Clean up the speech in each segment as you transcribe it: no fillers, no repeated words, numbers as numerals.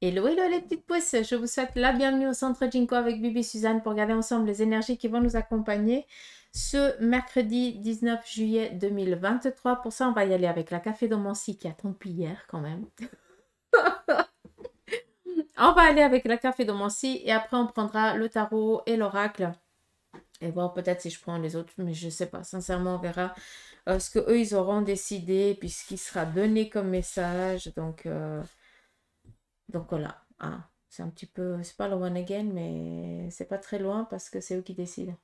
Hello, hello les petites pousses, je vous souhaite la bienvenue au Centre Jinko avec Bibi Suzanne pour regarder ensemble les énergies qui vont nous accompagner ce mercredi 19 juillet 2023. Pour ça, on va y aller avec la cafédomancie qui a tombé hier quand même. On va aller avec la cafédomancie et après on prendra le tarot et l'oracle. Et voir peut-être si je prends les autres, mais je sais pas. Sincèrement, on verra ce que eux ils auront décidé puis ce qui sera donné comme message. Donc voilà, hein. C'est un petit peu, c'est pas le one again, mais c'est pas très loin parce que c'est eux qui décident.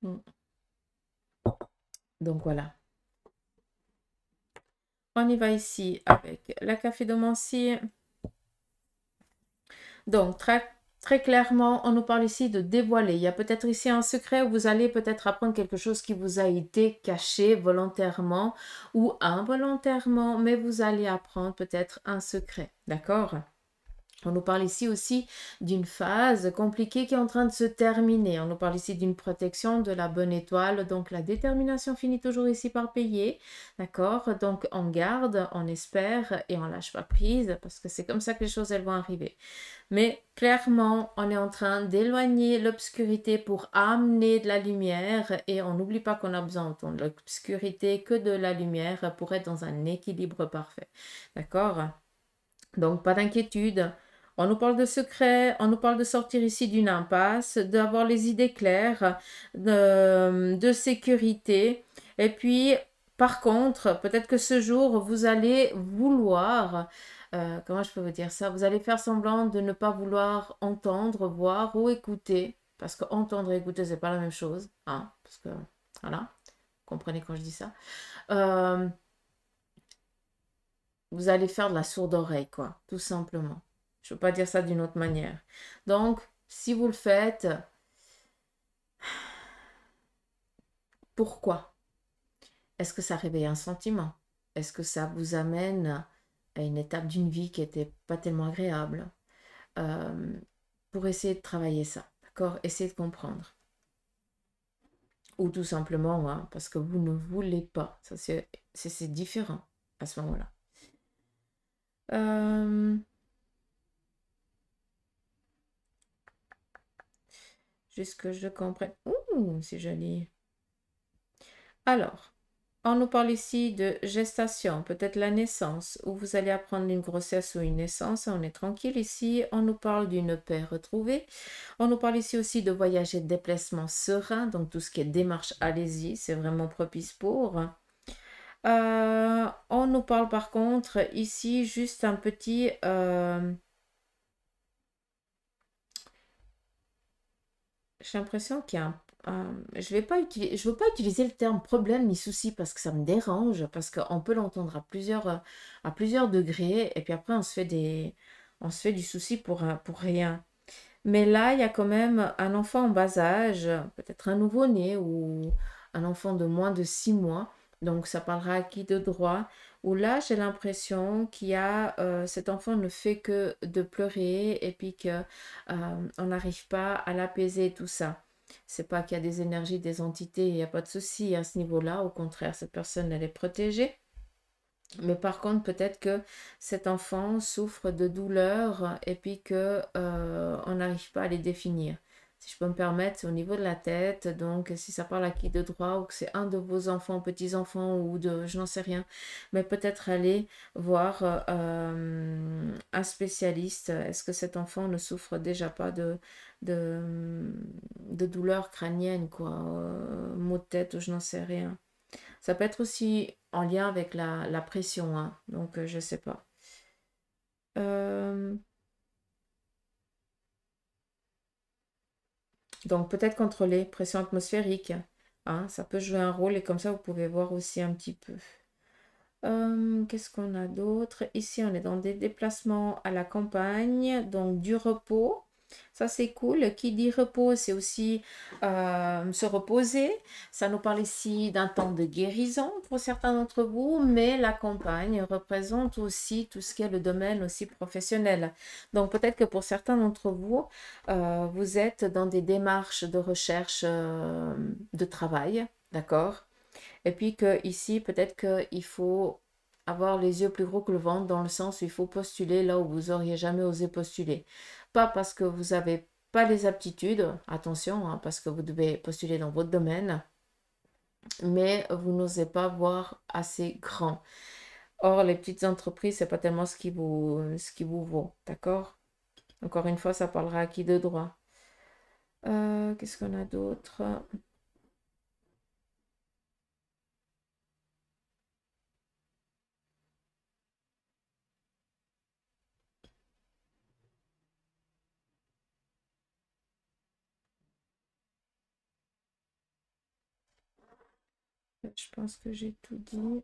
Mm. Donc voilà. On y va ici avec la cafédomancie. Donc très clairement, on nous parle ici de dévoiler. Il y a peut-être ici un secret où vous allez peut-être apprendre quelque chose qui vous a été caché volontairement ou involontairement, mais vous allez apprendre peut-être un secret. D'accord? On nous parle ici aussi d'une phase compliquée qui est en train de se terminer. On nous parle ici d'une protection de la bonne étoile. Donc la détermination finit toujours ici par payer. D'accord? Donc on garde, on espère et on lâche pas prise parce que c'est comme ça que les choses elles vont arriver. Mais clairement, on est en train d'éloigner l'obscurité pour amener de la lumière et on n'oublie pas qu'on a besoin autant de l'obscurité que de la lumière pour être dans un équilibre parfait. D'accord? Donc pas d'inquiétude. On nous parle de secrets, on nous parle de sortir ici d'une impasse, d'avoir les idées claires, de sécurité. Et puis, par contre, peut-être que ce jour, vous allez vouloir, comment je peux vous dire ça? Vous allez faire semblant de ne pas vouloir entendre, voir ou écouter. Parce que entendre et écouter, c'est pas la même chose. Hein, parce que, voilà, comprenez quand je dis ça. Euh, vous allez faire de la sourde oreille, quoi, tout simplement. Je ne peux pas dire ça d'une autre manière. Donc, si vous le faites, pourquoi? Est-ce que ça réveille un sentiment? Est-ce que ça vous amène à une étape d'une vie qui n'était pas tellement agréable? Euh, pour essayer de travailler ça, d'accord? Essayez de comprendre. Ou tout simplement, hein, parce que vous ne voulez pas. Ça, c'est différent à ce moment-là. Juste que je comprenne. Ouh, c'est joli. Alors, on nous parle ici de gestation, peut-être la naissance, où vous allez apprendre une grossesse ou une naissance, on est tranquille ici. On nous parle d'une paix retrouvée. On nous parle ici aussi de voyage et de déplacement serein, donc tout ce qui est démarche, allez-y, c'est vraiment propice pour. On nous parle par contre ici juste un petit... j'ai l'impression qu'il y a je veux pas utiliser le terme problème ni souci parce que ça me dérange, parce qu'on peut l'entendre à plusieurs degrés, et puis après on se fait du souci pour rien. Mais là, il y a quand même un enfant en bas âge, peut-être un nouveau-né ou un enfant de moins de 6 mois, donc ça parlera à qui de droit, où là, j'ai l'impression qu'il y a, cet enfant ne fait que de pleurer et puis que on n'arrive pas à l'apaiser et tout ça. C'est pas qu'il y a des énergies, des entités, il n'y a pas de souci à ce niveau-là, au contraire, cette personne, elle est protégée. Mais par contre, peut-être que cet enfant souffre de douleurs et puis que on n'arrive pas à les définir. Si je peux me permettre, c'est au niveau de la tête. Donc, si ça parle à qui de droit ou que c'est un de vos enfants, petits-enfants ou de, je n'en sais rien, mais peut-être aller voir un spécialiste. Est-ce que cet enfant ne souffre déjà pas de, de douleurs crâniennes, quoi, maux de tête ou je n'en sais rien. Ça peut être aussi en lien avec la pression, hein. Donc je sais pas. Euh, donc peut-être contrôler, pression atmosphérique, hein, ça peut jouer un rôle et comme ça vous pouvez voir aussi un petit peu. Qu'est-ce qu'on a d'autre? Ici, on est dans des déplacements à la campagne, donc du repos. Ça, c'est cool. Qui dit repos, c'est aussi se reposer. Ça nous parle ici d'un temps de guérison pour certains d'entre vous, mais la campagne représente aussi tout ce qui est le domaine aussi professionnel. Donc, peut-être que pour certains d'entre vous, vous êtes dans des démarches de recherche de travail, d'accord? Et puis que ici, peut-être qu'il faut avoir les yeux plus gros que le ventre dans le sens où il faut postuler là où vous auriez jamais osé postuler. Pas parce que vous n'avez pas les aptitudes, attention, hein, parce que vous devez postuler dans votre domaine, mais vous n'osez pas voir assez grand. Or, les petites entreprises, c'est pas tellement ce qui vous vaut, d'accord? Encore une fois, ça parlera à qui de droit. Qu'est-ce qu'on a d'autre? Je pense que j'ai tout dit.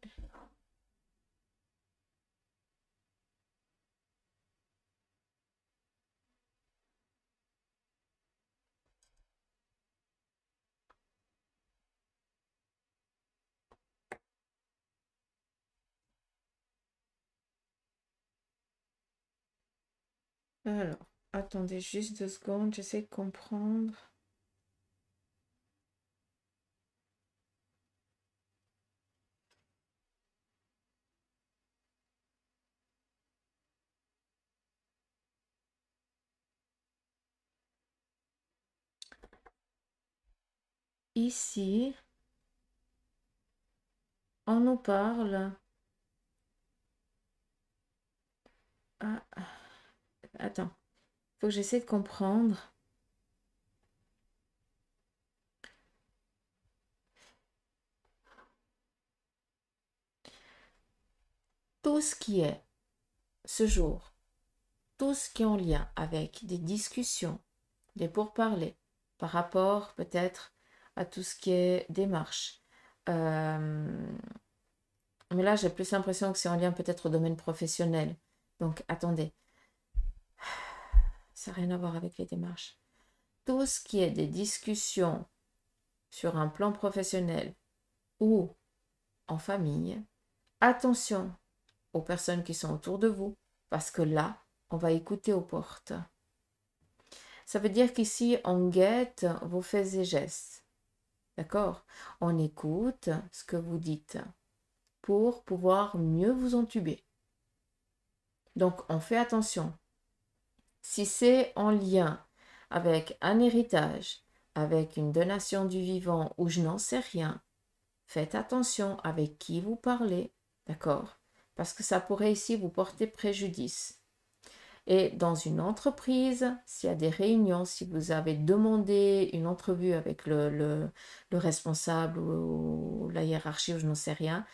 Alors, attendez juste 2 secondes, j'essaie de comprendre. Ici, on nous parle. Ah, attends, faut que j'essaie de comprendre. Tout ce qui est ce jour, tout ce qui est en lien avec des discussions, des pourparlers, par rapport peut-être à tout ce qui est démarche. Mais là, j'ai plus l'impression que c'est en lien peut-être au domaine professionnel. Donc, attendez, ça n'a rien à voir avec les démarches. Tout ce qui est des discussions sur un plan professionnel ou en famille, attention aux personnes qui sont autour de vous, parce que là, on va écouter aux portes. Ça veut dire qu'ici, on guette vos faits et gestes. D'accord? On écoute ce que vous dites pour pouvoir mieux vous entuber. Donc, on fait attention. Si c'est en lien avec un héritage, avec une donation du vivant ou je n'en sais rien, faites attention avec qui vous parlez, d'accord? Parce que ça pourrait ici vous porter préjudice. Et dans une entreprise, s'il y a des réunions, si vous avez demandé une entrevue avec le responsable ou la hiérarchie ou je n'en sais rien,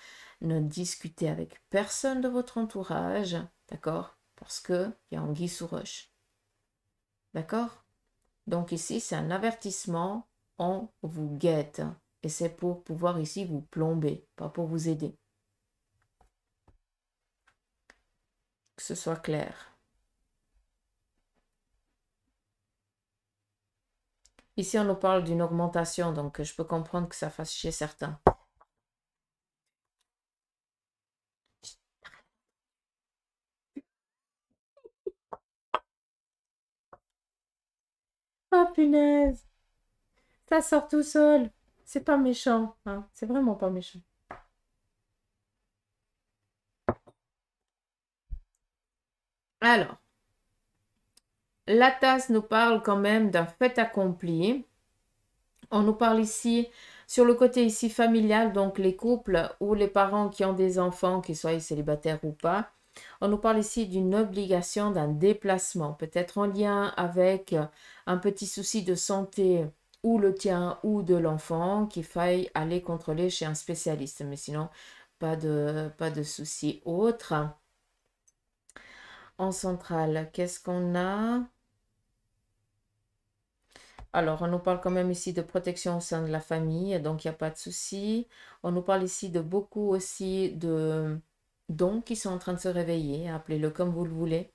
ne discutez avec personne de votre entourage, d'accord? Parce qu'il y a anguille sous roche. D'accord? Donc ici, c'est un avertissement, on vous guette. Et c'est pour pouvoir ici vous plomber, pas pour vous aider. Que ce soit clair. Ici, on nous parle d'une augmentation, donc je peux comprendre que ça fasse chier certains. Oh punaise, ça sort tout seul. C'est pas méchant, hein. C'est vraiment pas méchant. Alors, la tasse nous parle quand même d'un fait accompli. On nous parle ici, sur le côté ici familial, donc les couples ou les parents qui ont des enfants, qu'ils soient célibataires ou pas. On nous parle ici d'une obligation d'un déplacement, peut-être en lien avec un petit souci de santé ou le tien ou de l'enfant qu'il faille aller contrôler chez un spécialiste. Mais sinon, pas de souci autre. En centrale, qu'est-ce qu'on a? Alors, on nous parle quand même ici de protection au sein de la famille, donc il n'y a pas de souci. On nous parle ici de beaucoup aussi de dons qui sont en train de se réveiller, appelez-le comme vous le voulez.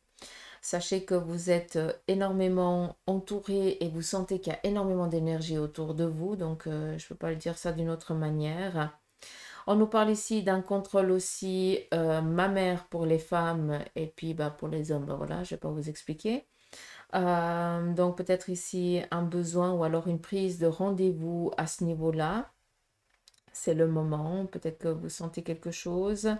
Sachez que vous êtes énormément entouré et vous sentez qu'il y a énormément d'énergie autour de vous, donc je ne peux pas le dire ça d'une autre manière. On nous parle ici d'un contrôle aussi mammaire pour les femmes et puis bah, pour les hommes, bah, voilà, je ne vais pas vous expliquer. Donc peut-être ici un besoin ou alors une prise de rendez-vous à ce niveau-là. c'est le moment, peut-être que vous sentez quelque chose.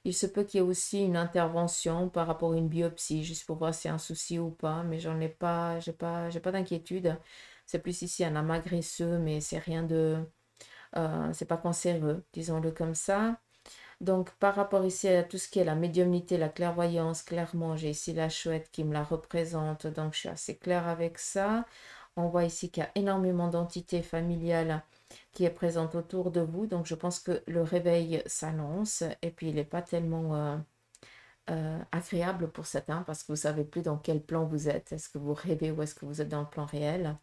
Il se peut qu'il y ait aussi une intervention par rapport à une biopsie, juste pour voir si c'est un souci ou pas, mais j'en ai pas, j'ai pas d'inquiétude. C'est plus ici un amas graisseux, mais c'est rien de, c'est pas cancéreux, disons-le comme ça. Donc, par rapport ici à tout ce qui est la médiumnité, la clairvoyance, clairement, j'ai ici la chouette qui me la représente, donc je suis assez claire avec ça. On voit ici qu'il y a énormément d'entités familiales qui est présente autour de vous, donc je pense que le réveil s'annonce, et puis il n'est pas tellement agréable pour certains, parce que vous ne savez plus dans quel plan vous êtes. Est-ce que vous rêvez ou est-ce que vous êtes dans le plan réel?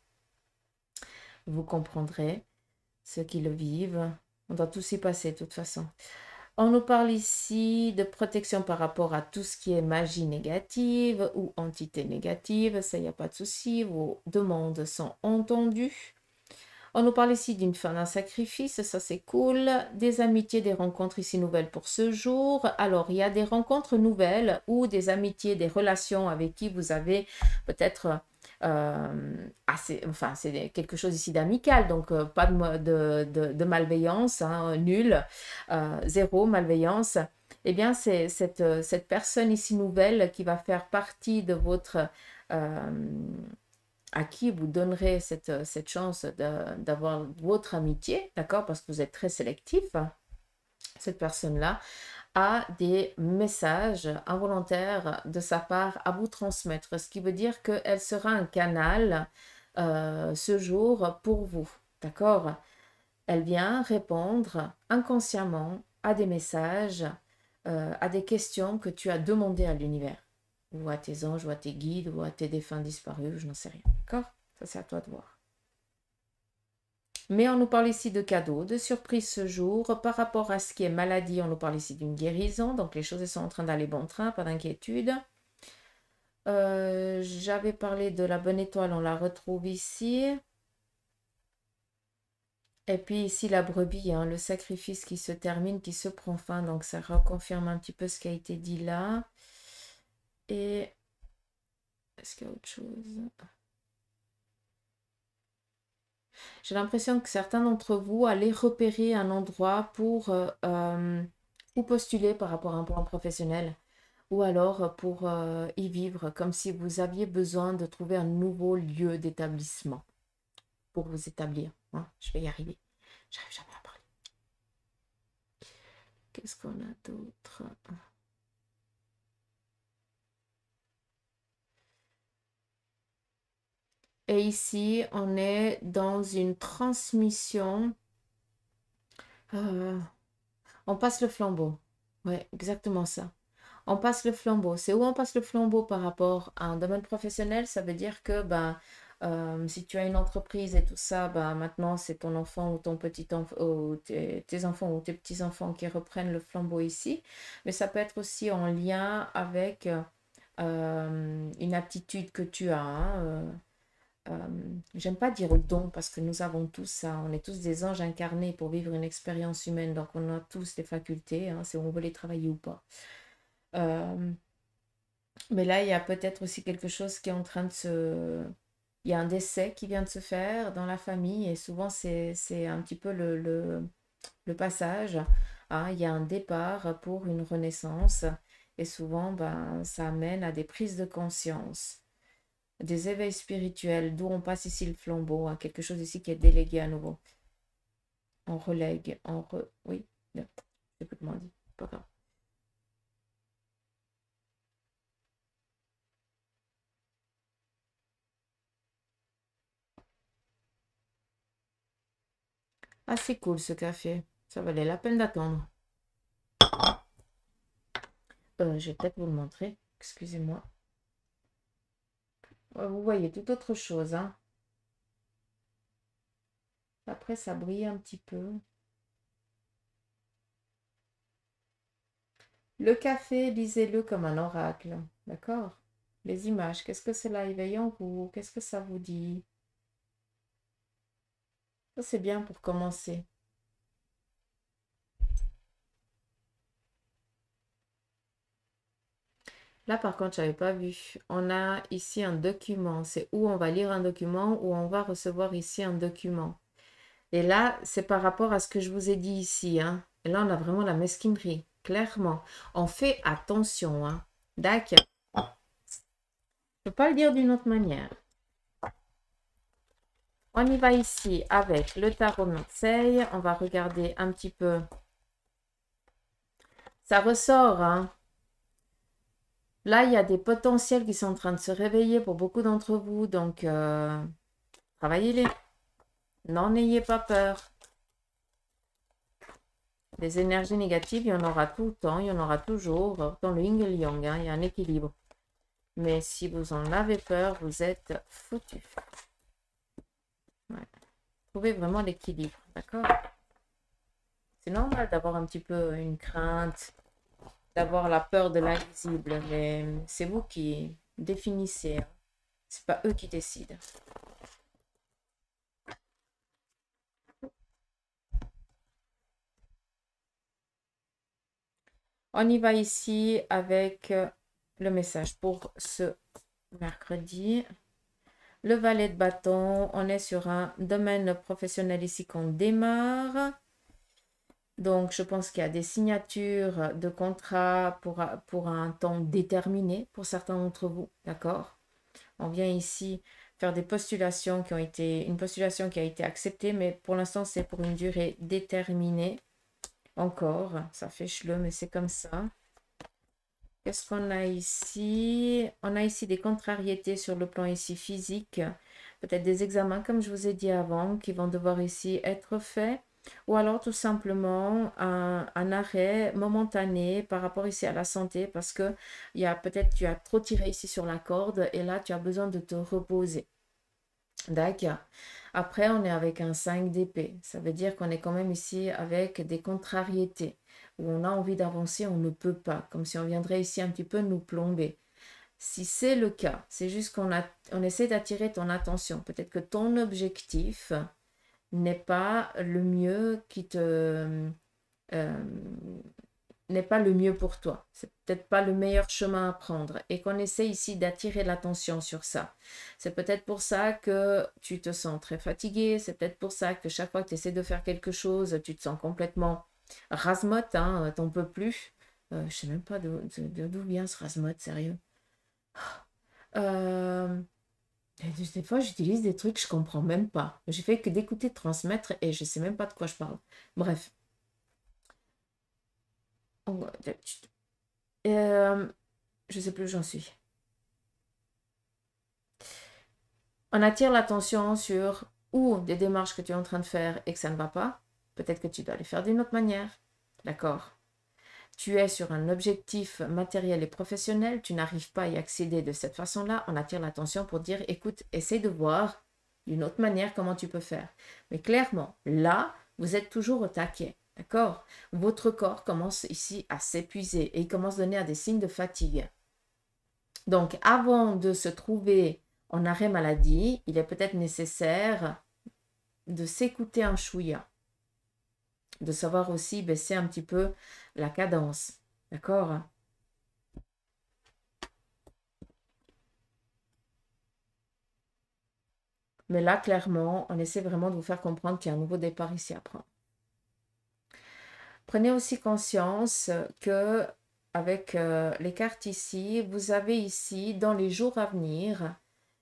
Vous comprendrez ceux qui le vivent. On doit tous y passer de toute façon. On nous parle ici de protection par rapport à tout ce qui est magie négative ou entité négative. Ça, il n'y a pas de souci. Vos demandes sont entendues. On nous parle ici d'une fin d'un sacrifice. Ça, c'est cool. Des amitiés, des rencontres ici nouvelles pour ce jour. Alors, il y a des rencontres nouvelles ou des amitiés, des relations avec qui vous avez peut-être enfin, c'est quelque chose ici d'amical, donc pas de malveillance, hein, nul, zéro malveillance. Eh bien, c'est cette personne ici nouvelle qui va faire partie de votre... à qui vous donnerez cette chance d'avoir votre amitié, d'accord, parce que vous êtes très sélectif, cette personne-là a des messages involontaires de sa part à vous transmettre, ce qui veut dire qu'elle sera un canal ce jour pour vous, d'accord? Elle vient répondre inconsciemment à des messages, à des questions que tu as demandées à l'univers, ou à tes anges, ou à tes guides, ou à tes défunts disparus, je n'en sais rien, d'accord? Ça, c'est à toi de voir. Mais on nous parle ici de cadeaux, de surprises ce jour. Par rapport à ce qui est maladie, on nous parle ici d'une guérison. Donc les choses sont en train d'aller bon train, pas d'inquiétude. J'avais parlé de la bonne étoile, on la retrouve ici. Et puis ici la brebis, hein, le sacrifice qui se termine, qui se prend fin. Donc ça reconfirme un petit peu ce qui a été dit là. Et est-ce qu'il y a autre chose? J'ai l'impression que certains d'entre vous allaient repérer un endroit pour ou postuler par rapport à un plan professionnel ou alors pour y vivre, comme si vous aviez besoin de trouver un nouveau lieu d'établissement pour vous établir. Hein, je vais y arriver. J'arrive jamais à parler. Qu'est-ce qu'on a d'autre? Et ici, on est dans une transmission. On passe le flambeau. Ouais, exactement ça. On passe le flambeau. C'est où on passe le flambeau par rapport à un domaine professionnel? Ça veut dire que ben, si tu as une entreprise et tout ça, ben, maintenant c'est ton enfant ou ton petit enfant, ou tes enfants ou tes petits-enfants qui reprennent le flambeau ici. Mais ça peut être aussi en lien avec une aptitude que tu as. Hein, j'aime pas dire don parce que nous avons tous ça, on est tous des anges incarnés pour vivre une expérience humaine, donc on a tous des facultés, hein, si on veut les travailler ou pas. Euh, mais là, il y a peut-être aussi quelque chose qui est en train de se... Il y a un décès qui vient de se faire dans la famille et souvent c'est un petit peu le passage. Hein, il y a un départ pour une renaissance et souvent ben, ça amène à des prises de conscience, des éveils spirituels, d'où on passe ici le flambeau, à quelque chose ici qui est délégué à nouveau. On relègue, Oui, non, je sais plus comment on dit, pas grave. Ah, c'est cool ce café. Ça valait la peine d'attendre. Je vais peut-être vous le montrer. Excusez-moi. Vous voyez tout autre chose, hein. Après, ça brille un petit peu. Le café, lisez-le comme un oracle. D'accord? Les images, qu'est-ce que cela éveille en vous? Qu'est-ce que ça vous dit? Ça, c'est bien pour commencer. Là, par contre, je n'avais pas vu. On a ici un document. C'est où on va lire un document ou on va recevoir ici un document. Et là, c'est par rapport à ce que je vous ai dit ici, hein. Et là, on a vraiment la mesquinerie, clairement. On fait attention, hein. D'accord. Je ne peux pas le dire d'une autre manière. On y va ici avec le tarot de Marseille. On va regarder un petit peu. Ça ressort, hein. Là, il y a des potentiels qui sont en train de se réveiller pour beaucoup d'entre vous. Donc, travaillez-les. N'en ayez pas peur. Les énergies négatives, il y en aura tout le temps, il y en aura toujours. Dans le yin et le yang, hein, il y a un équilibre. Mais si vous en avez peur, vous êtes foutu. Ouais. Trouvez vraiment l'équilibre, d'accord? C'est normal d'avoir un petit peu une crainte, d'avoir la peur de l'invisible, mais c'est vous qui définissez, hein. C'est pas eux qui décident. On y va ici avec le message pour ce mercredi. Le valet de bâton, on est sur un domaine professionnel ici qu'on démarre. Donc, je pense qu'il y a des signatures de contrats pour un temps déterminé pour certains d'entre vous, d'accord? On vient ici faire des postulations qui ont été, une postulation qui a été acceptée, mais pour l'instant, c'est pour une durée déterminée. Encore, ça fait chelou, mais c'est comme ça. Qu'est-ce qu'on a ici? On a ici des contrariétés sur le plan ici physique. Peut-être des examens, comme je vous ai dit avant, qui vont devoir ici être faits. Ou alors tout simplement un arrêt momentané par rapport ici à la santé parce que il y a peut-être tu as trop tiré ici sur la corde et là tu as besoin de te reposer. D'accord. Après, on est avec un 5 d'épée. Ça veut dire qu'on est quand même ici avec des contrariétés, où on a envie d'avancer, on ne peut pas, comme si on viendrait ici un petit peu nous plomber. Si c'est le cas, c'est juste on essaie d'attirer ton attention. Peut-être que ton objectif n'est pas le mieux euh, n'est pas le mieux pour toi. C'est peut-être pas le meilleur chemin à prendre et qu'on essaie ici d'attirer l'attention sur ça. C'est peut-être pour ça que tu te sens très fatigué. C'est peut-être pour ça que chaque fois que tu essaies de faire quelque chose, tu te sens complètement rasmote, hein, t'en peux plus. Je sais même pas d'où vient ce rasmote, sérieux. Euh, des fois, j'utilise des trucs que je comprends même pas. J'ai fait que d'écouter, transmettre et je sais même pas de quoi je parle. Bref. Euh, je sais plus où j'en suis. On attire l'attention sur ou des démarches que tu es en train de faire et que ça ne va pas. Peut-être que tu dois les faire d'une autre manière. D'accord? Tu es sur un objectif matériel et professionnel, tu n'arrives pas à y accéder de cette façon-là. On attire l'attention pour dire, écoute, essaie de voir d'une autre manière comment tu peux faire. Mais clairement, là, vous êtes toujours au taquet. D'accord? Votre corps commence ici à s'épuiser et il commence à donner des signes de fatigue. Donc, avant de se trouver en arrêt maladie, il est peut-être nécessaire de s'écouter un chouïa, de savoir aussi baisser un petit peu la cadence. D'accord? Mais là, clairement, on essaie vraiment de vous faire comprendre qu'il y a un nouveau départ ici à prendre. Prenez aussi conscience que avec les cartes ici, vous avez ici, dans les jours à venir,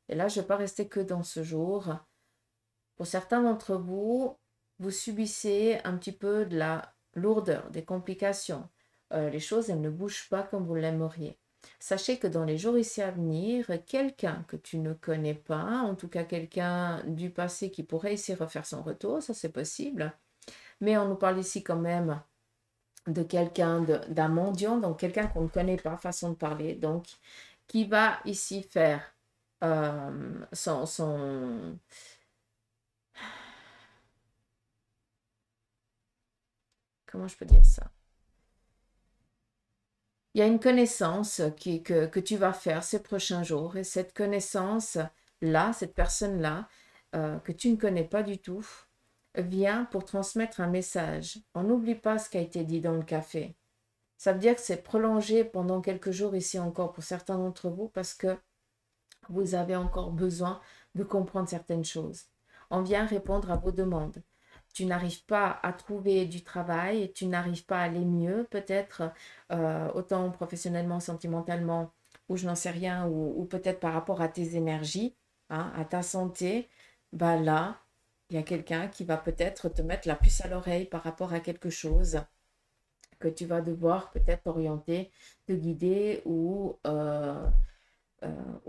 et là, je ne vais pas rester que dans ce jour, pour certains d'entre vous, vous subissez un petit peu de la lourdeur, des complications. Les choses, elles ne bougent pas comme vous l'aimeriez. Sachez que dans les jours ici à venir, quelqu'un que tu ne connais pas, en tout cas quelqu'un du passé qui pourrait ici refaire son retour, ça c'est possible. Mais on nous parle ici quand même de quelqu'un, d'un mendiant, donc quelqu'un qu'on ne connaît pas, façon de parler, donc qui va ici faire son comment je peux dire ça? Il y a une connaissance que tu vas faire ces prochains jours et cette connaissance-là, cette personne-là, que tu ne connais pas du tout, vient pour transmettre un message. On n'oublie pas ce qui a été dit dans le café. Ça veut dire que c'est prolongé pendant quelques jours ici encore pour certains d'entre vous parce que vous avez encore besoin de comprendre certaines choses. On vient répondre à vos demandes. tu n'arrives pas à trouver du travail, tu n'arrives pas à aller mieux, peut-être autant professionnellement, sentimentalement, ou je n'en sais rien, ou peut-être par rapport à tes énergies, hein, à ta santé, bah là, il y a quelqu'un qui va peut-être te mettre la puce à l'oreille par rapport à quelque chose que tu vas devoir peut-être orienter, te guider ou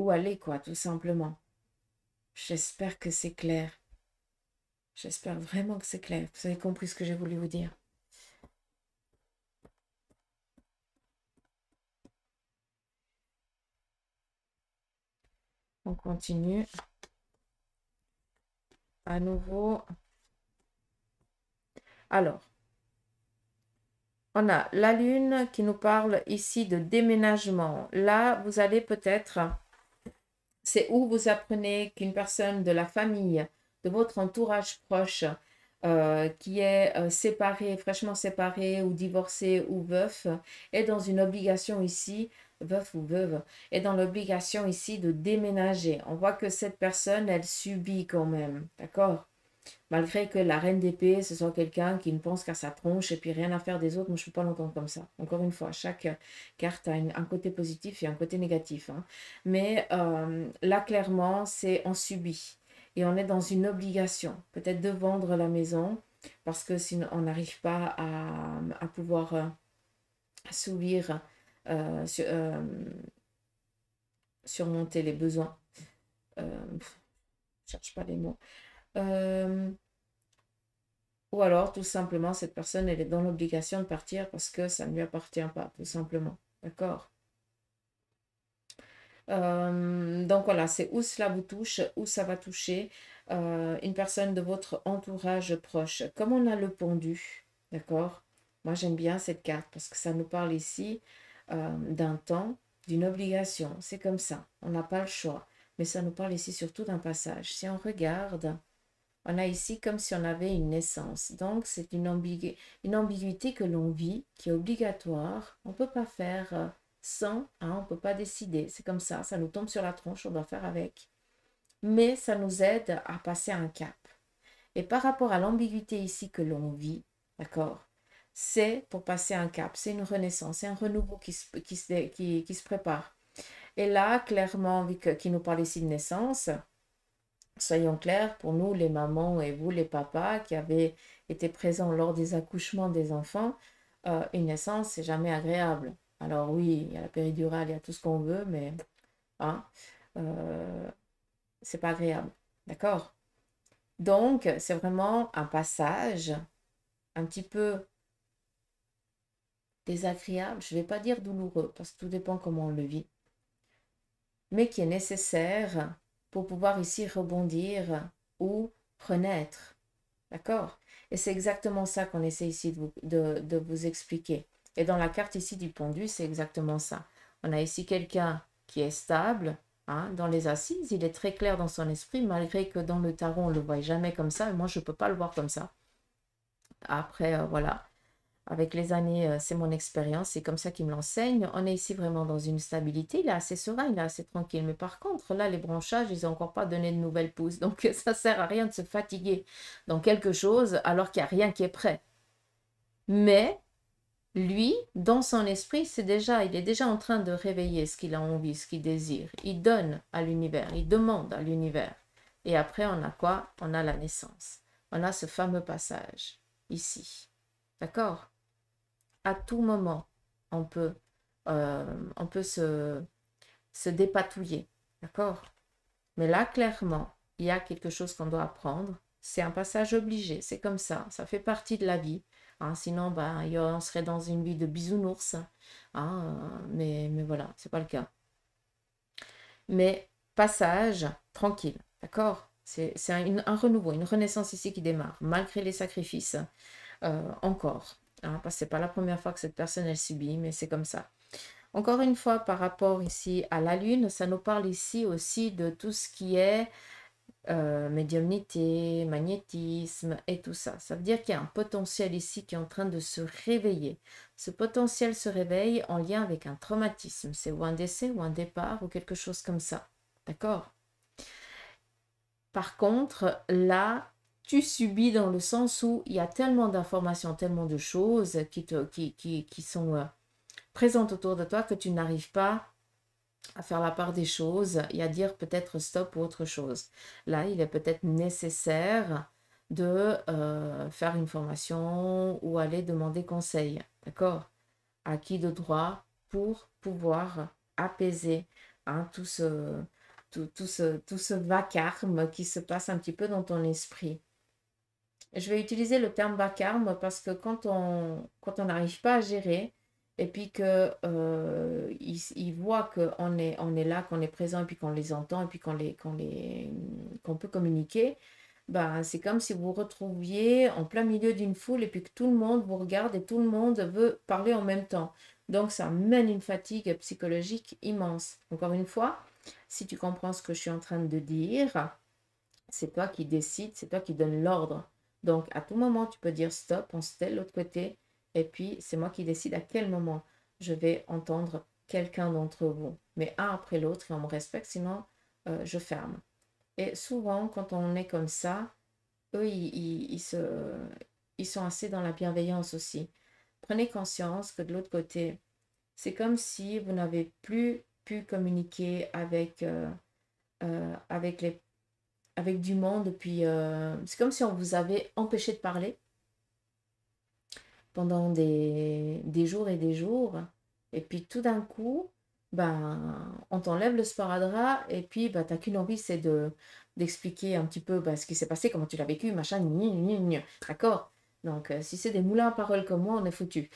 aller, quoi, tout simplement. J'espère que c'est clair. J'espère vraiment que c'est clair. Vous avez compris ce que j'ai voulu vous dire. On continue. À nouveau. Alors, on a la lune qui nous parle ici de déménagement. Là, vous allez peut-être, c'est où vous apprenez qu'une personne de la famille, de votre entourage proche, qui est séparé, fraîchement séparé ou divorcé ou veuf, est dans une obligation ici, veuf ou veuve, est dans l'obligation ici de déménager. On voit que cette personne, elle subit quand même, d'accord? Malgré que la reine d'épée, ce soit quelqu'un qui ne pense qu'à sa tronche et puis rien à faire des autres, moi je ne peux pas l'entendre comme ça. Encore une fois, chaque carte a un côté positif et un côté négatif, hein. Mais là, clairement, c'est on subit. Et on est dans une obligation, peut-être de vendre la maison, parce que sinon on n'arrive pas à pouvoir assouvir, sur, surmonter les besoins. Je ne cherche pas les mots. Ou alors, tout simplement, cette personne, elle est dans l'obligation de partir parce que ça ne lui appartient pas, tout simplement. D'accord? Donc voilà, c'est où cela vous touche, où ça va toucher une personne de votre entourage proche. Comme on a le pendu, d'accord? Moi, j'aime bien cette carte parce que ça nous parle ici d'un temps, d'une obligation. C'est comme ça, on n'a pas le choix. Mais ça nous parle ici surtout d'un passage. Si on regarde, on a ici comme si on avait une naissance. Donc, c'est une ambiguïté que l'on vit, qui est obligatoire. On ne peut pas faire sans, hein, on ne peut pas décider. C'est comme ça nous tombe sur la tronche, on doit faire avec. Mais ça nous aide à passer un cap. Et par rapport à l'ambiguïté ici que l'on vit, d'accord, c'est pour passer un cap, c'est une renaissance, c'est un renouveau qui se prépare. Et là, clairement, vu qu'il nous parle ici de naissance, soyons clairs, pour nous, les mamans et vous, les papas, qui avez été présents lors des accouchements des enfants, une naissance, c'est jamais agréable. Alors oui, il y a la péridurale, il y a tout ce qu'on veut, mais hein, euh, c'est pas agréable. D'accord? Donc, c'est vraiment un passage un petit peu désagréable. Je ne vais pas dire douloureux, parce que tout dépend comment on le vit, mais qui est nécessaire pour pouvoir ici rebondir ou renaître. D'accord? Et c'est exactement ça qu'on essaie ici de vous expliquer. Et dans la carte ici du pendu, c'est exactement ça. On a ici quelqu'un qui est stable, hein, dans les assises. Il est très clair dans son esprit, malgré que dans le tarot, on ne le voit jamais comme ça. Et moi, je ne peux pas le voir comme ça. Après, voilà. Avec les années, c'est mon expérience, c'est comme ça qu'il me l'enseigne. On est ici vraiment dans une stabilité, il est assez serein, il est assez tranquille. Mais par contre, là, les branchages, ils n'ont encore pas donné de nouvelles pousses. Donc, ça ne sert à rien de se fatiguer dans quelque chose alors qu'il n'y a rien qui est prêt. Mais lui, dans son esprit, il est déjà en train de réveiller ce qu'il a envie, ce qu'il désire. Il donne à l'univers, il demande à l'univers. Et après, on a quoi? On a la naissance. On a ce fameux passage ici. D'accord? À tout moment, on peut, on peut se dépatouiller. D'accord? Mais là, clairement, il y a quelque chose qu'on doit apprendre. C'est un passage obligé, c'est comme ça fait partie de la vie. Hein, sinon, ben, on serait dans une vie de bisounours. Hein, mais voilà, c'est pas le cas. Mais passage tranquille, d'accord? C'est un renouveau, une renaissance ici qui démarre, malgré les sacrifices, encore. Hein, parce que ce n'est pas la première fois que cette personne, elle subit, mais c'est comme ça. Encore une fois, par rapport ici à la Lune, ça nous parle ici aussi de tout ce qui est médiumnité, magnétisme et tout ça. Ça veut dire qu'il y a un potentiel ici qui est en train de se réveiller. Ce potentiel se réveille en lien avec un traumatisme. C'est ou un décès ou un départ ou quelque chose comme ça. D'accord? Par contre, là, tu subis dans le sens où il y a tellement d'informations, tellement de choses qui sont présentes autour de toi que tu n'arrives pas à faire la part des choses et à dire peut-être stop ou autre chose. Là, il est peut-être nécessaire de faire une formation ou aller demander conseil, d'accord? À qui de droit pour pouvoir apaiser hein, tout ce vacarme qui se passe un petit peu dans ton esprit. Je vais utiliser le terme vacarme parce que quand on n'arrive pas à gérer et puis que ils voient on est là, qu'on est présent et puis qu'on les entend et puis qu'on peut communiquer, ben, c'est comme si vous vous retrouviez en plein milieu d'une foule et puis que tout le monde vous regarde et tout le monde veut parler en même temps. Donc ça mène une fatigue psychologique immense. Encore une fois, si tu comprends ce que je suis en train de dire, c'est toi qui décides, c'est toi qui donnes l'ordre. Donc, à tout moment, tu peux dire stop, on se tait de l'autre côté, et puis c'est moi qui décide à quel moment je vais entendre quelqu'un d'entre vous. Mais un après l'autre, et on me respecte, sinon je ferme. Et souvent, quand on est comme ça, eux, ils sont assez dans la bienveillance aussi. Prenez conscience que de l'autre côté, c'est comme si vous n'avez plus pu communiquer avec avec du monde. Puis c'est comme si on vous avait empêché de parler pendant des jours et des jours. Et puis tout d'un coup, ben, on t'enlève le sparadrap et puis ben, tu n'as qu'une envie, c'est d'expliquer un petit peu ben, ce qui s'est passé, comment tu l'as vécu, machin, d'accord? Donc si c'est des moulins à parole comme moi, on est foutu.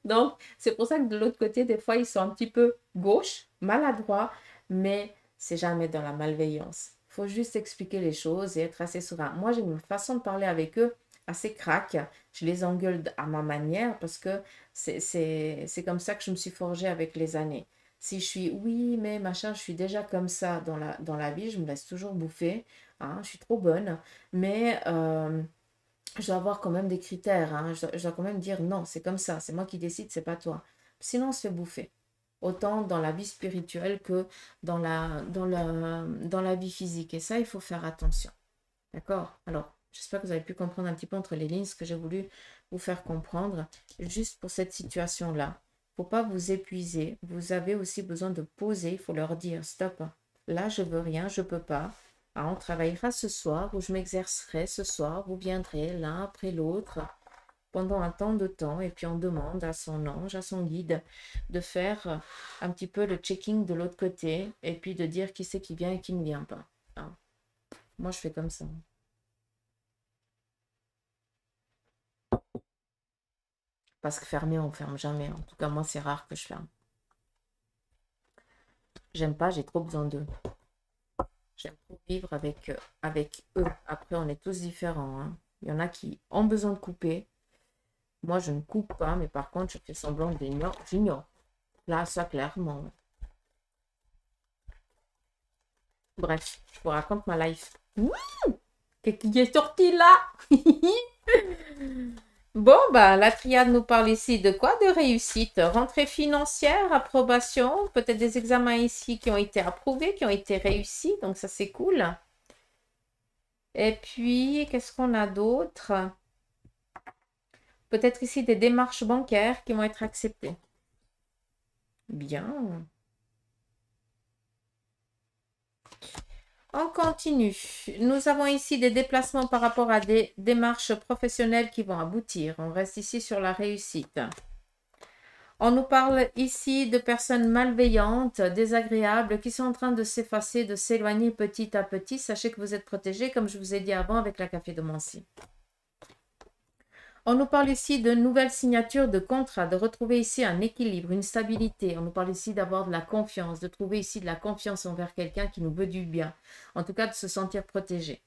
Donc c'est pour ça que de l'autre côté, des fois, ils sont un petit peu gauche, maladroits, mais c'est jamais dans la malveillance. Il faut juste expliquer les choses et être assez souvent. Moi, j'ai une façon de parler avec eux assez craque. Je les engueule à ma manière parce que c'est comme ça que je me suis forgée avec les années. Si je suis, oui, mais machin, je suis déjà comme ça dans la vie, je me laisse toujours bouffer. Hein, je suis trop bonne. Mais je dois avoir quand même des critères. Hein, je dois quand même dire non, c'est comme ça, c'est moi qui décide, c'est pas toi. Sinon, on se fait bouffer autant dans la vie spirituelle que dans la vie physique. Et ça, il faut faire attention. D'accord? Alors, j'espère que vous avez pu comprendre un petit peu entre les lignes ce que j'ai voulu vous faire comprendre. Juste pour cette situation-là, il ne faut pas vous épuiser. Vous avez aussi besoin de poser. Il faut leur dire, stop, là, je veux rien, je ne peux pas. Ah, on travaillera ce soir ou je m'exercerai ce soir. Vous viendrez l'un après l'autre pendant un temps de temps et puis on demande à son ange, à son guide de faire un petit peu le checking de l'autre côté et puis de dire qui c'est qui vient et qui ne vient pas. Ah, moi, je fais comme ça. Parce que fermer, on ferme jamais. En tout cas, moi, c'est rare que je ferme. J'aime pas, j'ai trop besoin d'eux. J'aime trop vivre avec eux. Après, on est tous différents. Hein. Il y en a qui ont besoin de couper. Moi, je ne coupe pas, mais par contre, je fais semblant d'ignorer. J'ignore. Là, ça, clairement. Bref, je vous raconte ma life. Qu'est-ce qui est sorti là? Bon, bah, la triade nous parle ici de quoi? De réussite. Rentrée financière, approbation, peut-être des examens ici qui ont été approuvés, qui ont été réussis, donc ça c'est cool. Et puis, qu'est-ce qu'on a d'autre? Peut-être ici des démarches bancaires qui vont être acceptées. Bien. On continue. Nous avons ici des déplacements par rapport à des démarches professionnelles qui vont aboutir. On reste ici sur la réussite. On nous parle ici de personnes malveillantes, désagréables, qui sont en train de s'effacer, de s'éloigner petit à petit. Sachez que vous êtes protégés, comme je vous ai dit avant, avec la café de Mancy. On nous parle ici de nouvelles signatures de contrats, de retrouver ici un équilibre, une stabilité. On nous parle ici d'avoir de la confiance, de trouver ici de la confiance envers quelqu'un qui nous veut du bien. En tout cas, de se sentir protégé.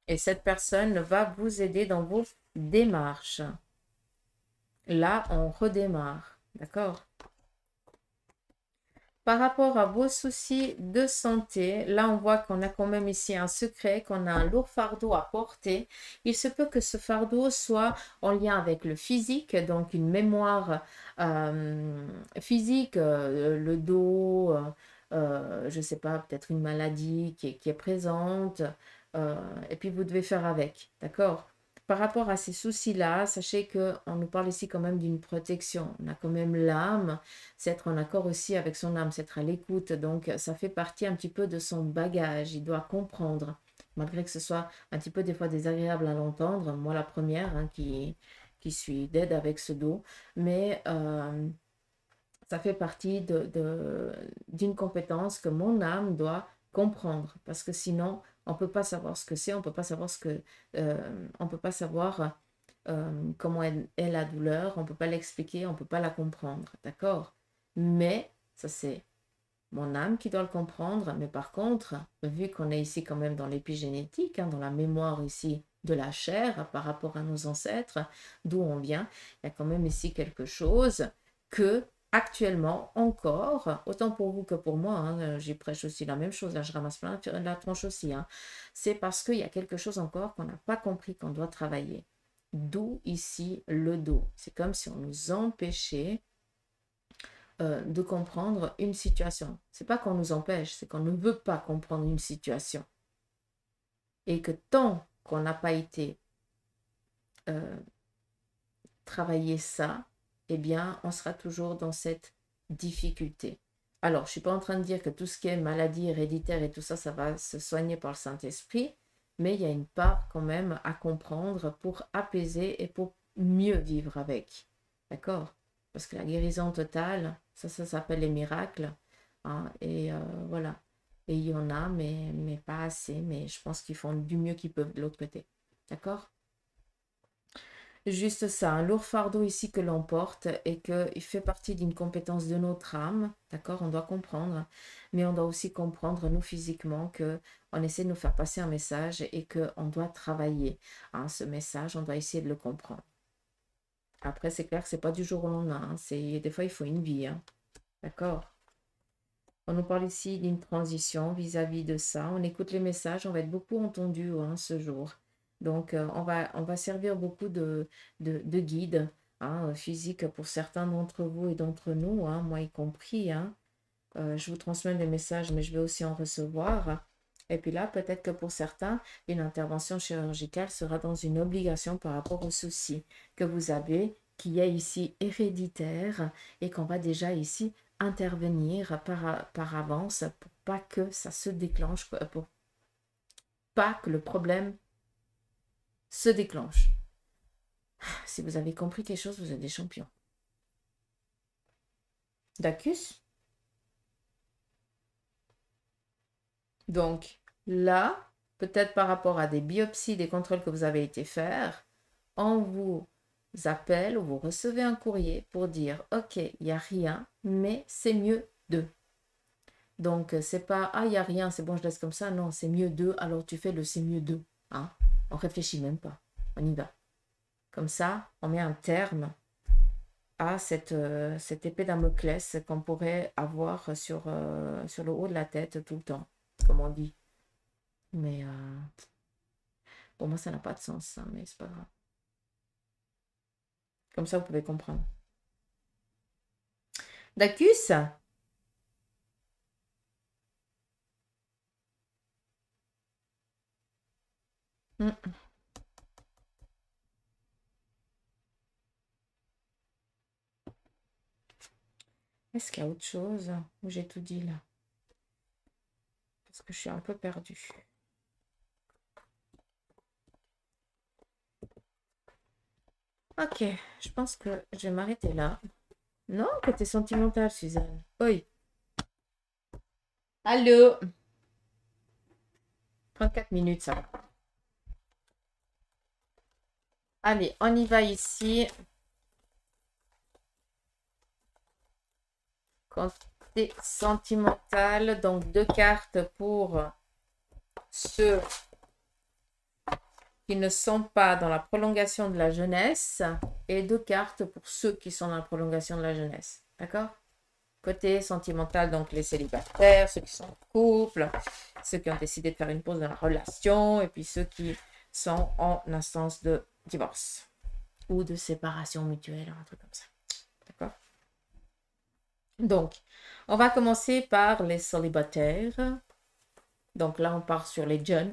Et cette personne va vous aider dans vos démarches. Là, on redémarre. D'accord? Par rapport à vos soucis de santé, là, on voit qu'on a quand même ici un secret, qu'on a un lourd fardeau à porter. Il se peut que ce fardeau soit en lien avec le physique, donc une mémoire physique, le dos, je ne sais pas, peut-être une maladie qui est présente, et puis vous devez faire avec, d'accord? Par rapport à ces soucis-là, sachez qu'on nous parle ici quand même d'une protection. On a quand même l'âme, c'est être en accord aussi avec son âme, c'est être à l'écoute. Donc, ça fait partie un petit peu de son bagage. Il doit comprendre, malgré que ce soit un petit peu des fois désagréable à l'entendre. Moi, la première, hein, qui suis d'aide avec ce dos. Mais ça fait partie d'une compétence que mon âme doit comprendre. Parce que sinon, on ne peut pas savoir ce que c'est, on ne peut pas savoir on peut pas savoir comment est la douleur, on ne peut pas l'expliquer, on ne peut pas la comprendre. D'accord? Mais ça, c'est mon âme qui doit le comprendre. Mais par contre, vu qu'on est ici quand même dans l'épigénétique, hein, dans la mémoire ici de la chair par rapport à nos ancêtres, d'où on vient, il y a quand même ici quelque chose que actuellement encore, autant pour vous que pour moi, hein, j'y prêche aussi la même chose, là je ramasse plein la tronche aussi, hein, c'est parce qu'il y a quelque chose encore qu'on n'a pas compris, qu'on doit travailler. D'où ici le dos. C'est comme si on nous empêchait de comprendre une situation. C'est pas qu'on nous empêche, c'est qu'on ne veut pas comprendre une situation. Et que tant qu'on n'a pas été travailler ça, eh bien, on sera toujours dans cette difficulté. Alors, je ne suis pas en train de dire que tout ce qui est maladie héréditaire et tout ça, ça va se soigner par le Saint-Esprit, mais il y a une part quand même à comprendre pour apaiser et pour mieux vivre avec. D'accord? Parce que la guérison totale, ça s'appelle les miracles. Hein, et voilà. Et il y en a, mais pas assez. Mais je pense qu'ils font du mieux qu'ils peuvent de l'autre côté. D'accord? Juste ça, un lourd fardeau ici que l'on porte et qu'il fait partie d'une compétence de notre âme, d'accord? On doit comprendre, mais on doit aussi comprendre, nous, physiquement, qu'on essaie de nous faire passer un message et qu'on doit travailler. Hein, ce message, on doit essayer de le comprendre. Après, c'est clair que ce n'est pas du jour au lendemain. Hein, des fois, il faut une vie. Hein, d'accord? On nous parle ici d'une transition vis-à-vis de ça. On écoute les messages, on va être beaucoup entendu hein, ce jour. Donc, on va servir beaucoup de guides hein, physiques pour certains d'entre vous et d'entre nous, hein, moi y compris. Hein. Je vous transmets des messages, mais je vais aussi en recevoir. Et puis là, peut-être que pour certains, une intervention chirurgicale sera dans une obligation par rapport aux soucis que vous avez, qui est ici héréditaire et qu'on va déjà ici intervenir par avance pour pas que ça se déclenche, pour pas que le problème se déclenche. Si vous avez compris quelque chose, vous êtes des champions. Dacus? Donc là, peut-être par rapport à des biopsies, des contrôles que vous avez été faire, on vous appelle ou vous recevez un courrier pour dire « Ok, il n'y a rien, mais c'est mieux de ». Donc, c'est pas « Ah, il n'y a rien, c'est bon, je laisse comme ça ». Non, c'est mieux de, alors tu fais le « c'est mieux de hein ». On réfléchit même pas, on y va. Comme ça, on met un terme à cette épée Damoclès qu'on pourrait avoir sur le haut de la tête tout le temps, comme on dit. Mais pour moi, ça n'a pas de sens, ça, mais c'est pas grave. Comme ça, vous pouvez comprendre. Dacus? Est-ce qu'il y a autre chose où j'ai tout dit là? Parce que je suis un peu perdue. Ok, je pense que je vais m'arrêter là. Non, côté sentimental, Suzanne. Oui. Allô? 34 minutes, ça va. Allez, on y va ici. Côté sentimental, donc 2 cartes pour ceux qui ne sont pas dans la prolongation de la jeunesse et 2 cartes pour ceux qui sont dans la prolongation de la jeunesse. D'accord? Côté sentimental, donc les célibataires, ceux qui sont en couple, ceux qui ont décidé de faire une pause dans la relation et puis ceux qui sont en instance de divorce ou de séparation mutuelle, un truc comme ça. D'accord? Donc, On va commencer par les célibataires. Donc là, on part sur les jeunes.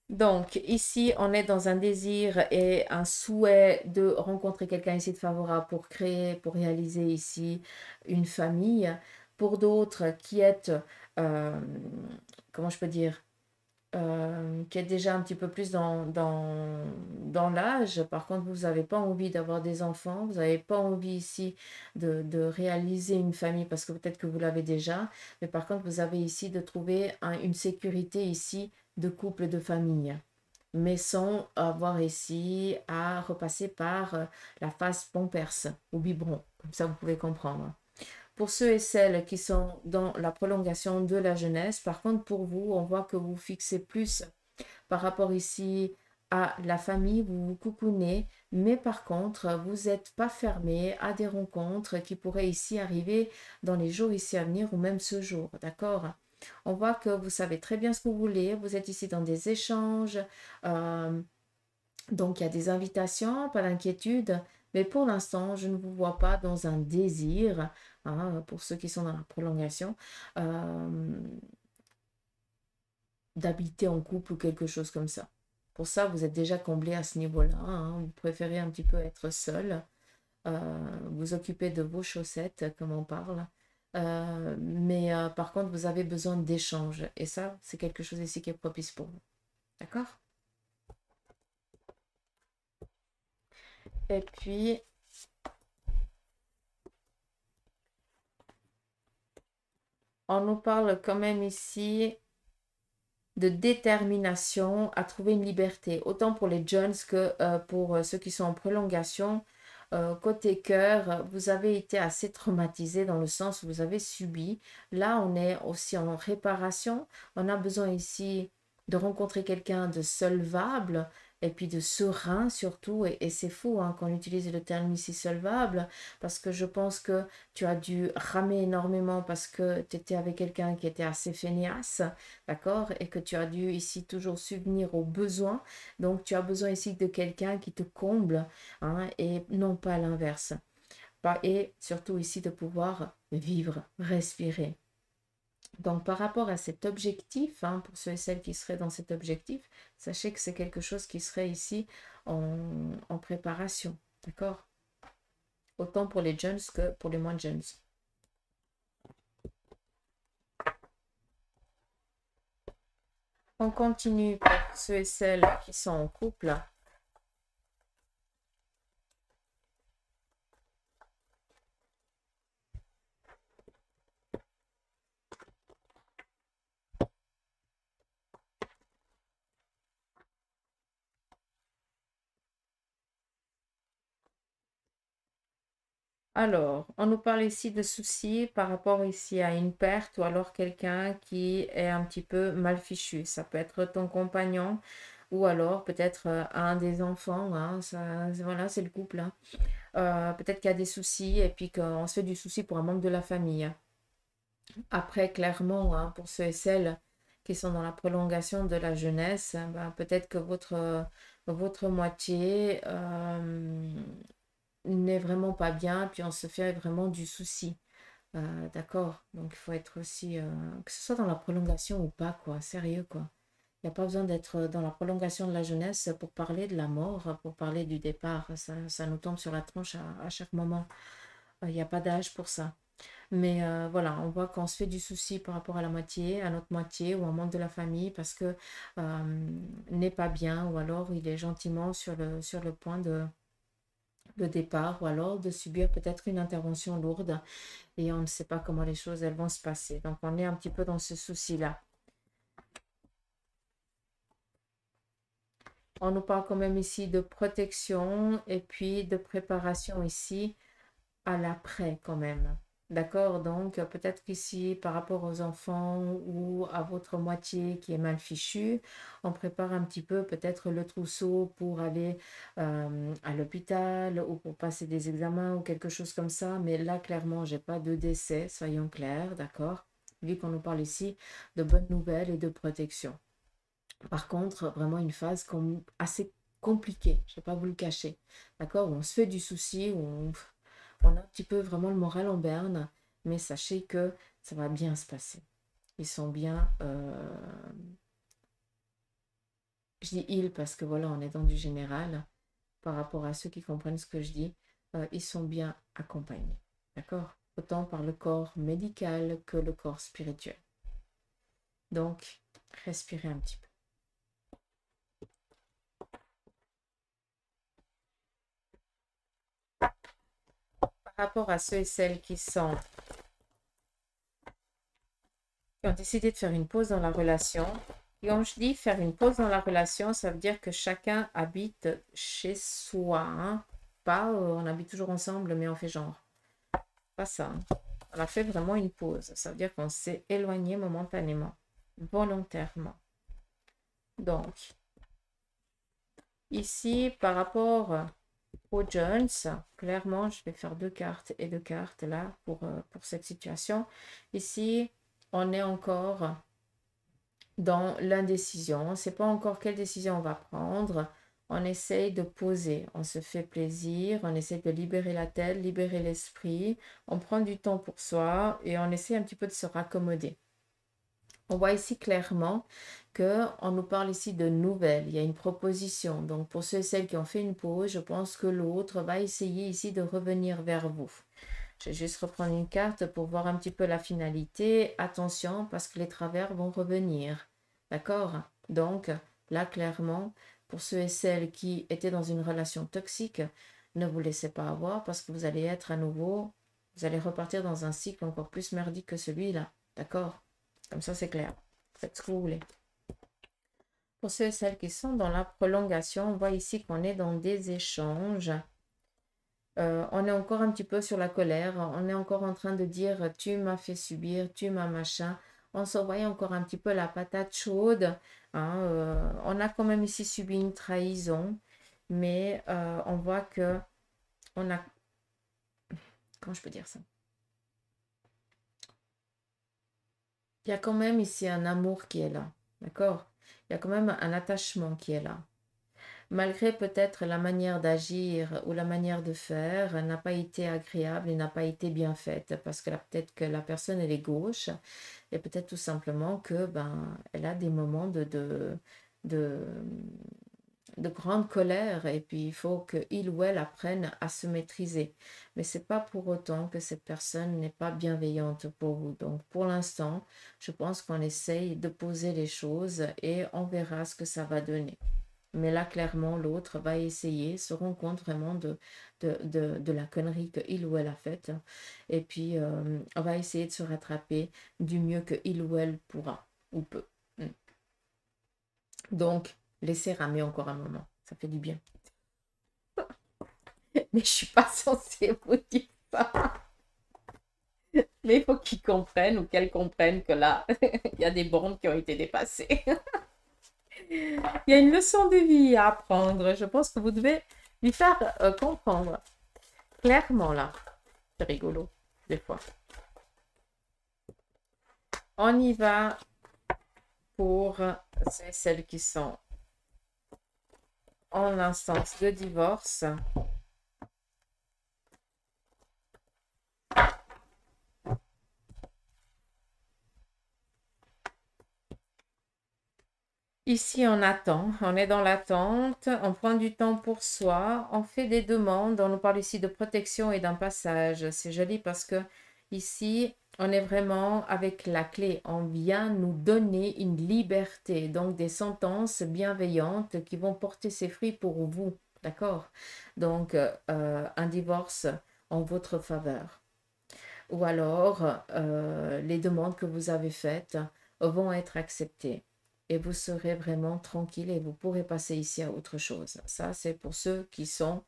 Donc ici, on est dans un désir et un souhait de rencontrer quelqu'un ici de favorable pour créer, pour réaliser ici une famille. Pour d'autres qui êtes, euh, comment je peux dire, qui est déjà un petit peu plus dans l'âge. Par contre, vous n'avez pas envie d'avoir des enfants, vous n'avez pas envie ici de réaliser une famille parce que peut-être que vous l'avez déjà, mais par contre, vous avez ici de trouver une sécurité ici de couple, de famille, mais sans avoir ici à repasser par la phase Pampers ou biberon. Comme ça, vous pouvez comprendre. Pour ceux et celles qui sont dans la prolongation de la jeunesse, par contre, pour vous, on voit que vous fixez plus par rapport ici à la famille, vous vous coucounez, mais par contre, vous n'êtes pas fermé à des rencontres qui pourraient ici arriver dans les jours ici à venir ou même ce jour, d'accord? On voit que vous savez très bien ce que vous voulez, vous êtes ici dans des échanges, euh, donc il y a des invitations, pas d'inquiétude, mais pour l'instant, je ne vous vois pas dans un désir, hein, pour ceux qui sont dans la prolongation, euh, d'habiter en couple ou quelque chose comme ça. Pour ça, vous êtes déjà comblé à ce niveau-là, hein. Vous préférez un petit peu être seul, vous occuper de vos chaussettes, comme on parle. Mais par contre, vous avez besoin d'échanges. Et ça, c'est quelque chose ici qui est propice pour vous. D'accord? Et puis, on nous parle quand même ici de détermination à trouver une liberté, autant pour les jeunes que pour ceux qui sont en prolongation. Côté cœur, vous avez été assez traumatisé dans le sens où vous avez subi. Là, on est aussi en réparation. On a besoin ici de rencontrer quelqu'un de solvable et puis de serein surtout. Et c'est fou hein, qu'on utilise le terme ici solvable parce que je pense que tu as dû ramer énormément parce que tu étais avec quelqu'un qui était assez feignasse, d'accord? Et que tu as dû ici toujours subvenir aux besoins. Donc, tu as besoin ici de quelqu'un qui te comble, hein, et non pas l'inverse. Et surtout ici de pouvoir vivre, respirer. Donc, par rapport à cet objectif, hein, pour ceux et celles qui seraient dans cet objectif, sachez que c'est quelque chose qui serait ici en préparation, d'accord? Autant pour les jeunes que pour les moins jeunes. On continue pour ceux et celles qui sont en couple. Alors, on nous parle ici de soucis par rapport ici à une perte ou alors quelqu'un qui est un petit peu mal fichu. Ça peut être ton compagnon ou alors peut-être un des enfants, hein, ça, voilà, c'est le couple, hein. Peut-être qu'il y a des soucis et puis qu'on se fait du souci pour un membre de la famille. Après, clairement, hein, pour ceux et celles qui sont dans la prolongation de la jeunesse, ben, peut-être que votre moitié n'est vraiment pas bien, puis on se fait vraiment du souci. D'accord? Donc il faut être aussi, que ce soit dans la prolongation ou pas, quoi, sérieux, quoi. Il n'y a pas besoin d'être dans la prolongation de la jeunesse pour parler de la mort, pour parler du départ. Ça nous tombe sur la tronche à chaque moment. Il n'y a pas d'âge pour ça. Mais voilà, on voit qu'on se fait du souci par rapport à la moitié, à notre moitié ou à un membre de la famille parce que n'est pas bien ou alors il est gentiment sur le point de départ ou alors de subir peut-être une intervention lourde et on ne sait pas comment les choses elles vont se passer. Donc on est un petit peu dans ce souci-là. On nous parle quand même ici de protection et puis de préparation ici à l'après quand même. D'accord? Donc peut-être qu'ici, par rapport aux enfants ou à votre moitié qui est mal fichue, on prépare un petit peu peut-être le trousseau pour aller à l'hôpital ou pour passer des examens ou quelque chose comme ça. Mais là, clairement, j'ai pas de décès, soyons clairs, d'accord? Vu qu'on nous parle ici de bonnes nouvelles et de protection. Par contre, vraiment une phase assez compliquée, je ne vais pas vous le cacher. D'accord? Où on se fait du souci, où on a petit peu vraiment le moral en berne, mais sachez que ça va bien se passer. Ils sont bien... je dis ils parce que voilà, on est dans du général. Par rapport à ceux qui comprennent ce que je dis, ils sont bien accompagnés. D'accord? Autant par le corps médical que le corps spirituel. Donc, respirez un petit peu. Par rapport à ceux et celles qui ont décidé de faire une pause dans la relation, et quand je dis faire une pause dans la relation, ça veut dire que chacun habite chez soi. Hein. Pas on habite toujours ensemble, mais on fait genre. Pas ça. Hein. On a fait vraiment une pause. Ça veut dire qu'on s'est éloigné momentanément, volontairement. Donc, ici, par rapport aux Jones, clairement, je vais faire deux cartes et deux cartes là pour cette situation. Ici, on est encore dans l'indécision. On ne sait pas encore quelle décision on va prendre. On essaye de poser, on se fait plaisir, on essaie de libérer la tête, libérer l'esprit, on prend du temps pour soi et on essaie un petit peu de se raccommoder. On voit ici clairement qu'on nous parle ici de nouvelles, il y a une proposition. Donc pour ceux et celles qui ont fait une pause, je pense que l'autre va essayer ici de revenir vers vous. Je vais juste reprendre une carte pour voir un petit peu la finalité. Attention parce que les travers vont revenir. D'accord? Donc là clairement, pour ceux et celles qui étaient dans une relation toxique, ne vous laissez pas avoir parce que vous allez être à nouveau, vous allez repartir dans un cycle encore plus merdique que celui-là. D'accord? Comme ça, c'est clair. Faites ce que vous voulez. Pour ceux et celles qui sont dans la prolongation, on voit ici qu'on est dans des échanges. On est encore un petit peu sur la colère. On est encore en train de dire « tu m'as fait subir, tu m'as machin ». On s'envoie encore un petit peu la patate chaude. Hein, on a quand même ici subi une trahison. Mais on voit que on a... Comment je peux dire ça? Il y a quand même ici un amour qui est là, d'accord? Il y a quand même un attachement qui est là. Malgré peut-être la manière d'agir ou la manière de faire n'a pas été agréable et n'a pas été bien faite parce que peut-être que la personne elle est gauche et peut-être tout simplement que elle a des moments de grande colère et puis il faut qu'il ou elle apprenne à se maîtriser. Mais c'est pas pour autant que cette personne n'est pas bienveillante pour vous. Donc pour l'instant, je pense qu'on essaye de poser les choses et on verra ce que ça va donner. Mais là, clairement, l'autre va essayer, se rend compte vraiment de la connerie qu'il ou elle a faite. Et puis, on va essayer de se rattraper du mieux qu'il ou elle pourra ou peut. Donc, laissez ramer encore un moment. Ça fait du bien. Mais je suis pas censée vous dire ça. Mais il faut qu'ils comprennent ou qu'elles comprennent que là, il y a des bornes qui ont été dépassées. Il y a une leçon de vie à apprendre. Je pense que vous devez lui faire comprendre. Clairement, là. C'est rigolo, des fois. On y va pour celles qui sont en instance de divorce. Ici, on attend, on est dans l'attente, on prend du temps pour soi, on fait des demandes, on nous parle ici de protection et d'un passage. C'est joli parce que ici, on est vraiment avec la clé. On vient nous donner une liberté, donc des sentences bienveillantes qui vont porter ses fruits pour vous. D'accord? Donc, un divorce en votre faveur. Ou alors, les demandes que vous avez faites vont être acceptées et vous serez vraiment tranquille et vous pourrez passer ici à autre chose. Ça, c'est pour ceux qui sont,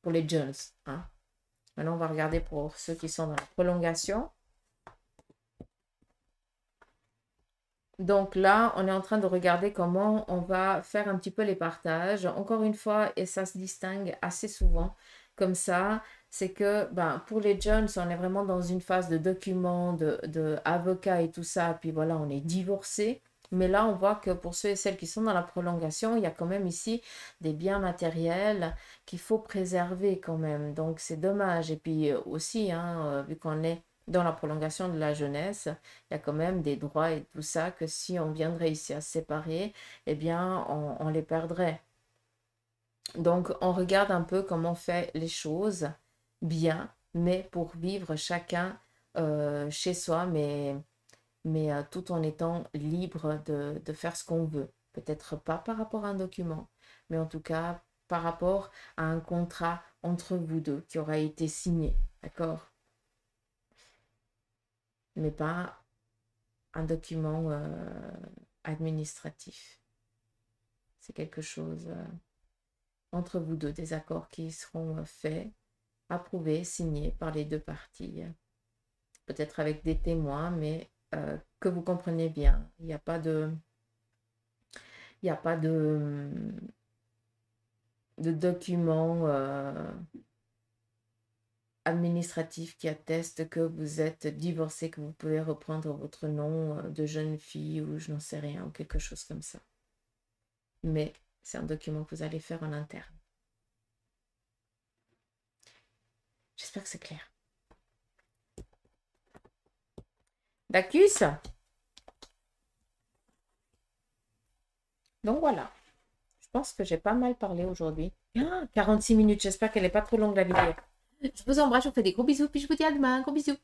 pour les jeunes. Hein. Maintenant, on va regarder pour ceux qui sont dans la prolongation. Donc là, on est en train de regarder comment on va faire un petit peu les partages. Encore une fois, et ça se distingue assez souvent comme ça, c'est que pour les jeunes, on est vraiment dans une phase de documents, de avocat et tout ça. Puis voilà, on est divorcé. Mais là, on voit que pour ceux et celles qui sont dans la prolongation, il y a quand même ici des biens matériels qu'il faut préserver quand même. Donc, c'est dommage. Et puis aussi, hein, vu qu'on est dans la prolongation de la jeunesse, il y a quand même des droits et tout ça que si on viendrait ici à se séparer, eh bien, on les perdrait. Donc, on regarde un peu comment on fait les choses bien, mais pour vivre chacun chez soi, mais tout en étant libre de faire ce qu'on veut. Peut-être pas par rapport à un document, mais en tout cas par rapport à un contrat entre vous deux qui aura été signé, d'accord? Mais pas un document administratif. C'est quelque chose entre vous deux, des accords qui seront faits, approuvés, signés par les deux parties. Peut-être avec des témoins, mais que vous compreniez bien. Il n'y a pas de... Il n'y a pas de documents administratifs qui attestent que vous êtes divorcé, que vous pouvez reprendre votre nom de jeune fille ou je n'en sais rien, ou quelque chose comme ça. Mais c'est un document que vous allez faire en interne. J'espère que c'est clair. D'accord. Donc voilà. Je pense que j'ai pas mal parlé aujourd'hui. Ah, 46 minutes. J'espère qu'elle n'est pas trop longue la vidéo. Je vous embrasse, je vous fais des gros bisous, puis je vous dis à demain. Gros bisous.